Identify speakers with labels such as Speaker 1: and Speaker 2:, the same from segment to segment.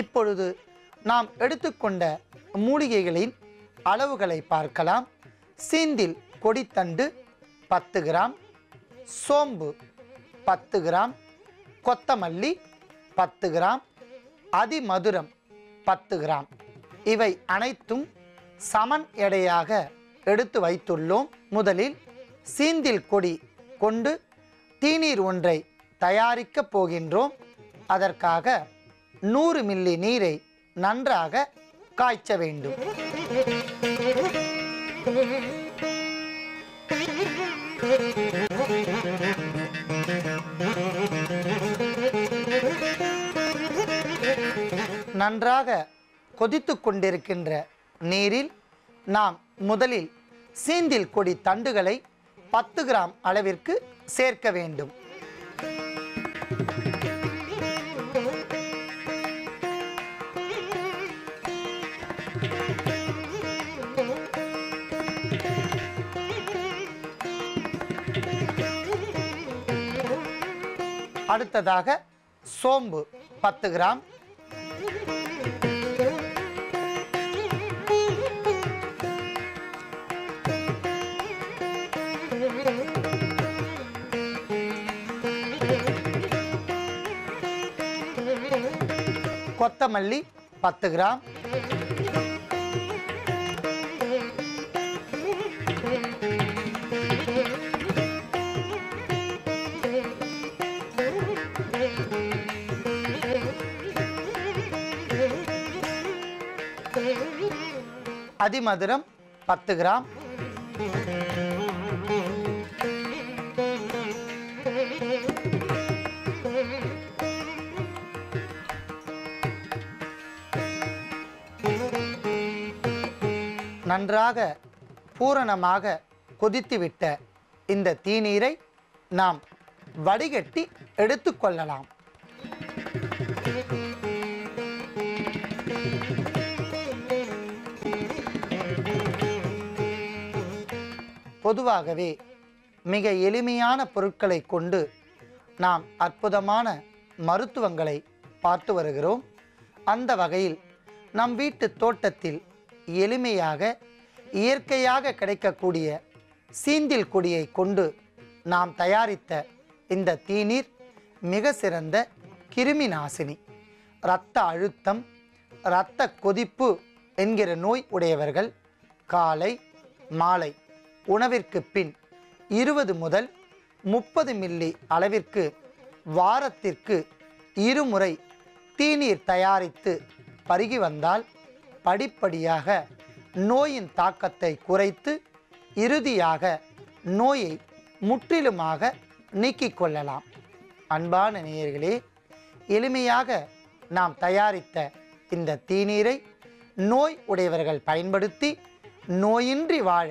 Speaker 1: இப்பொழுது நாம் எடுத்துக்கொண்ட மூலிகைகளின் அளவுகளை பார்க்கலாம். சீந்தில் கொடித்தண்டு 10 கிராம், சோம்பு 10 கிராம், கொத்தமல்லி 10 கிராம், அதிமதுரம் 10 கிராம். இவை அனைத்தும் சமன் எடையாக எடுத்து வைத்துள்ளோம். முதலில் சீந்தில் கொடி கொண்டு தீநீர் ஒன்றை தயாரிக்கப் போகின்றோம். அதற்காக 100 மில்லி நீரை நன்றாக காய்ச்ச வேண்டும். நன்றாக கொதித்து கொண்டிருக்கின்ற நீரில் நாம் முதலில் சீந்தில் கொடி தண்டுகளை 10 கிராம் அளவிற்கு சேர்க்க வேண்டும். அடுத்ததாக சோம்பு 10 கிராம், கொத்தமல்லி 10 கிராம், அதிமதுரம் 10 கிராம், நன்றாக பூரணமாக கொதித்துவிட்ட இந்த தீநீரை நாம் வடிகட்டி எடுத்துக்கொள்ளலாம். பொதுவாகவே மிக எளிமையான பொருட்களை கொண்டு நாம் அற்புதமான மருத்துவங்களை பார்த்து வருகிறோம். அந்த வகையில் நம் வீட்டு தோட்டத்தில் எளிமையாக இயற்கையாக கிடைக்கக்கூடிய சீந்தில் கொடியை கொண்டு நாம் தயாரித்த இந்த தீநீர் மிக சிறந்த கிருமி நாசினி. இரத்த அழுத்தம், இரத்த கொதிப்பு என்கிற நோய் உடையவர்கள் காலை மாலை உணவிற்கு பின் 20 முதல் 30 மில்லி அளவிற்கு வாரத்திற்கு 2 முறை தீநீர் தயாரித்து பருகி வந்தால் படிப்படியாக நோயின் தாக்கத்தை குறைத்து இறுதியாக நோயை முற்றிலுமாக நீக்கிக் கொள்ளலாம். அன்பான நேயர்களே, எளிமையாக நாம் தயாரித்த இந்த தீநீரை நோய் உடையவர்கள் பயன்படுத்தி நோயின்றி வாழ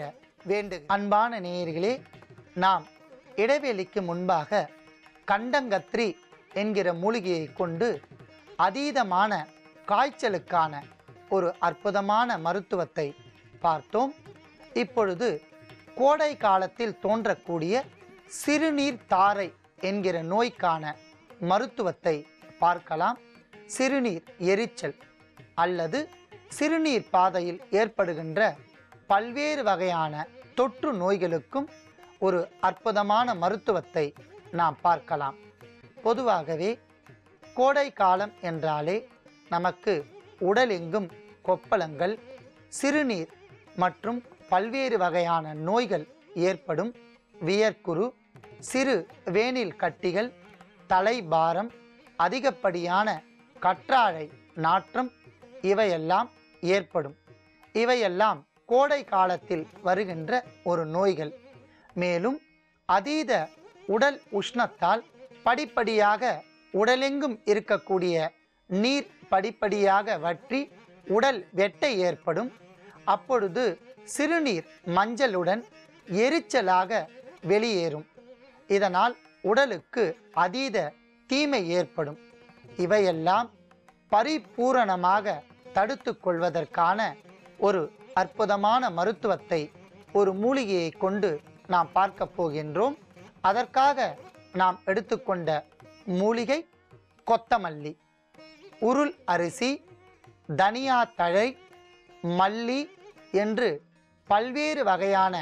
Speaker 1: வேண்டும். அன்பான நேயர்களே, நாம் இடைவேளைக்கு முன்பாக கண்டங்கத்திரி என்கிற மூலிகையை கொண்டு அதீதமான காய்ச்சலுக்கான ஒரு அற்புதமான மருத்துவத்தை பார்த்தோம். இப்பொழுது கோடை காலத்தில் தோன்றக்கூடிய சிறுநீர் தாரை என்கிற நோய்க்கான மருத்துவத்தை பார்க்கலாம். சிறுநீர் எரிச்சல் அல்லது சிறுநீர் பாதையில் ஏற்படுகின்ற பல்வேறு வகையான தொற்று நோய்களுக்கும் ஒரு அற்புதமான மருத்துவத்தை நாம் பார்க்கலாம். பொதுவாகவே கோடை காலம் என்றாலே நமக்கு உடலெங்கும் கொப்பளங்கள், சிறுநீர் மற்றும் பல்வேறு வகையான நோய்கள் ஏற்படும். வியர்க்குரு, சிறு வேனில் கட்டிகள், தலைபாரம், அதிகப்படியான கற்றாழை நாற்றம் இவையெல்லாம் ஏற்படும். இவையெல்லாம் கோடை காலத்தில் வருகின்ற ஒரு நோய்கள். மேலும் அதீத உடல் உஷ்ணத்தால் படிப்படியாக உடலெங்கும் இருக்கக்கூடிய நீர் படிப்படியாக வற்றி உடல் வெட்டை ஏற்படும். அப்பொழுது சிறுநீர் மஞ்சளுடன் எரிச்சலாக வெளியேறும். இதனால் உடலுக்கு அதீத தீமை ஏற்படும். இவையெல்லாம் பரிபூரணமாக தடுத்து கொள்வதற்கான ஒரு அற்புதமான மருத்துவத்தை ஒரு மூலிகையை கொண்டு நாம் பார்க்க போகின்றோம். அதற்காக நாம் எடுத்துக்கொண்ட மூலிகை கொத்தமல்லி. உருள் அரிசி, தனியா தழை, மல்லி என்று பல்வேறு வகையான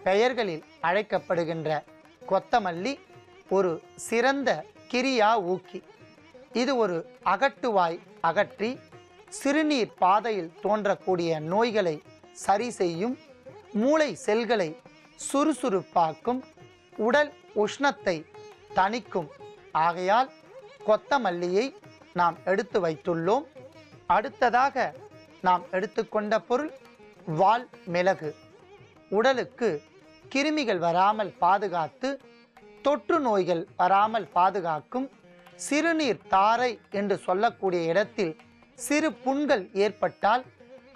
Speaker 1: பெயர்களில் அழைக்கப்படுகின்ற கொத்தமல்லி ஒரு சிறந்த கிரியா ஊக்கி. இது ஒரு அகட்டுவாய் அகற்றி சிறுநீர் பாதையில் தோன்றக்கூடிய நோய்களை சரி செய்யும், மூளை செல்களை சுறுசுறுப்பாக்கும், உடல் உஷ்ணத்தை தணிக்கும். ஆகையால் கொத்தமல்லியை நாம் எடுத்து வைத்துள்ளோம். அடுத்ததாக நாம் எடுத்துக்கொண்ட பொருள் வால் மிளகு. உடலுக்கு கிருமிகள் வராமல் பாதுகாத்து தொற்று நோய்கள் வராமல் பாதுகாக்கும். சிறுநீர் தாரை என்று சொல்லக்கூடிய இடத்தில் சிறு புண்கள் ஏற்பட்டால்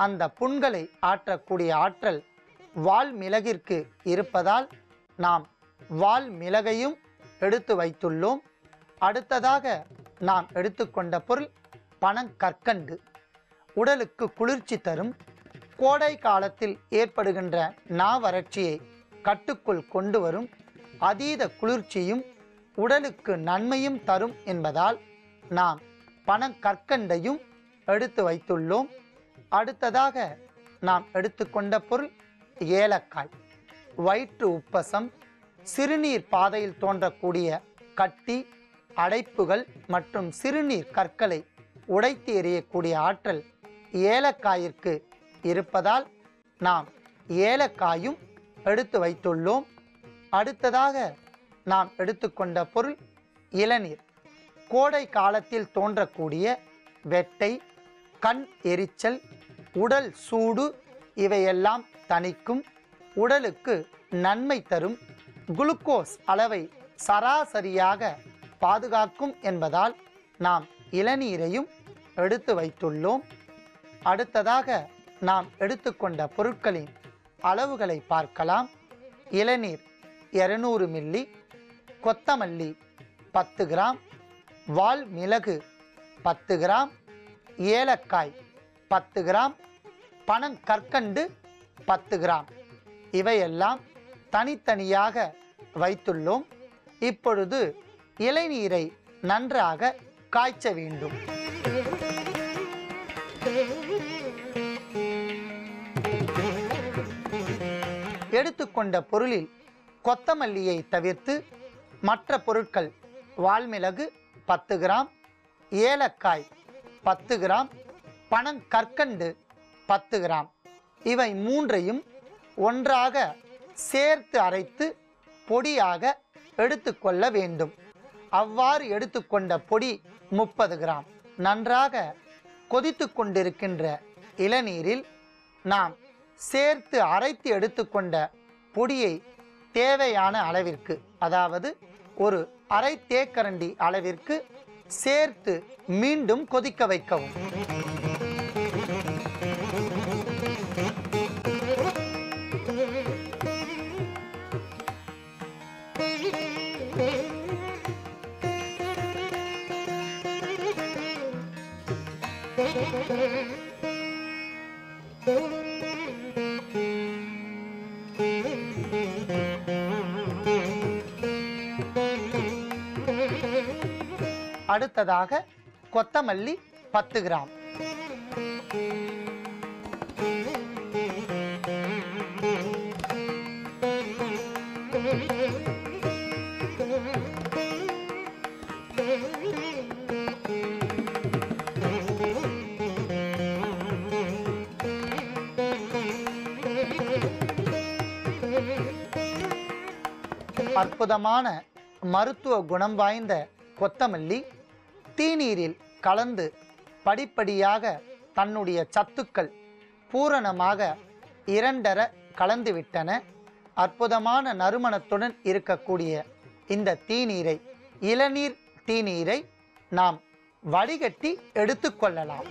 Speaker 1: அந்த புண்களை ஆற்றக்கூடிய ஆற்றல் வால் மிளகிற்கு இருப்பதால் நாம் வால் மிளகையும் எடுத்து வைத்துள்ளோம். அடுத்ததாக நாம் எடுத்துக்கொண்ட பொருள் பனங்கற்கண்டு. உடலுக்கு குளிர்ச்சி தரும். கோடை காலத்தில் ஏற்படுகின்ற நாவறட்சியை கட்டுக்குள் கொண்டு வரும். அதீத குளிர்ச்சியும் உடலுக்கு நன்மையும் தரும் என்பதால் நாம் பனங்கற்கண்டையும் எடுத்து வைத்துள்ளோம். அடுத்ததாக நாம் எடுத்துக்கொண்ட பொருள் ஏலக்காய். வயிற்று உப்பசம், சிறுநீர் பாதையில் தோன்றக்கூடிய கட்டி, அடைப்புகள் மற்றும் சிறுநீர் கற்களை உடைத்து எறியக்கூடிய ஆற்றல் ஏலக்காயிற்கு இருப்பதால் நாம் ஏலக்காயும் எடுத்து வைத்துள்ளோம். அடுத்ததாக நாம் எடுத்துக்கொண்ட பொருள் இளநீர். கோடை காலத்தில் தோன்றக்கூடிய வெட்டை, கண் எரிச்சல், உடல் சூடு இவையெல்லாம் தணிக்கும். உடலுக்கு நன்மை தரும். குளுக்கோஸ் அளவை சராசரியாக பாதுகாக்கும் என்பதால் நாம் இளநீரையும் எடுத்து வைத்துள்ளோம். அடுத்ததாக நாம் எடுத்துக்கொண்ட பொருட்களின் அளவுகளை பார்க்கலாம். இளநீர் 200 மில்லி, கொத்தமல்லி 10 கிராம், வால் மிளகு 10 கிராம், ஏலக்காய் 10 கிராம், பனங்கற்கண்டு 10 கிராம். இவையெல்லாம் தனித்தனியாக வைத்துள்ளோம். இப்பொழுது இளநீரை நன்றாக காய்ச்ச வேண்டும். எடுத்துக்கொண்ட பொருளில் கொத்தமல்லியை தவிர்த்து மற்ற பொருட்கள் வால்மிளகு 10 கிராம், ஏலக்காய் 10 கிராம், பனங்கற்கண்டு 10 கிராம் இவை மூன்றையும் ஒன்றாக சேர்த்து அரைத்து பொடியாக எடுத்துக்கொள்ள வேண்டும். அவ்வாறு எடுத்துக்கொண்ட பொடி 30 கிராம். நன்றாக கொதித்து கொண்டிருக்கின்ற இளநீரில் நாம் சேர்த்து அரைத்து எடுத்துக்கொண்ட பொடியை தேவையான அளவிற்கு, அதாவது ஒரு அரை தேக்கரண்டி அளவிற்கு சேர்த்து மீண்டும் கொதிக்க வைக்கவும். அடுத்ததாக கொத்தமல்லி 10 கிராம். அற்புதமான மருத்துவ குணம் வாய்ந்த கொத்தமல்லி தீநீரில் கலந்து படிப்படியாக தன்னுடைய சத்துக்கள் பூரணமாக இரண்டர கலந்துவிட்டன. அற்புதமான நறுமணத்துடன் இருக்கக்கூடிய இந்த தீநீரை, இளநீர் தீநீரை நாம் வடிகட்டி எடுத்துக்கொள்ளலாம்.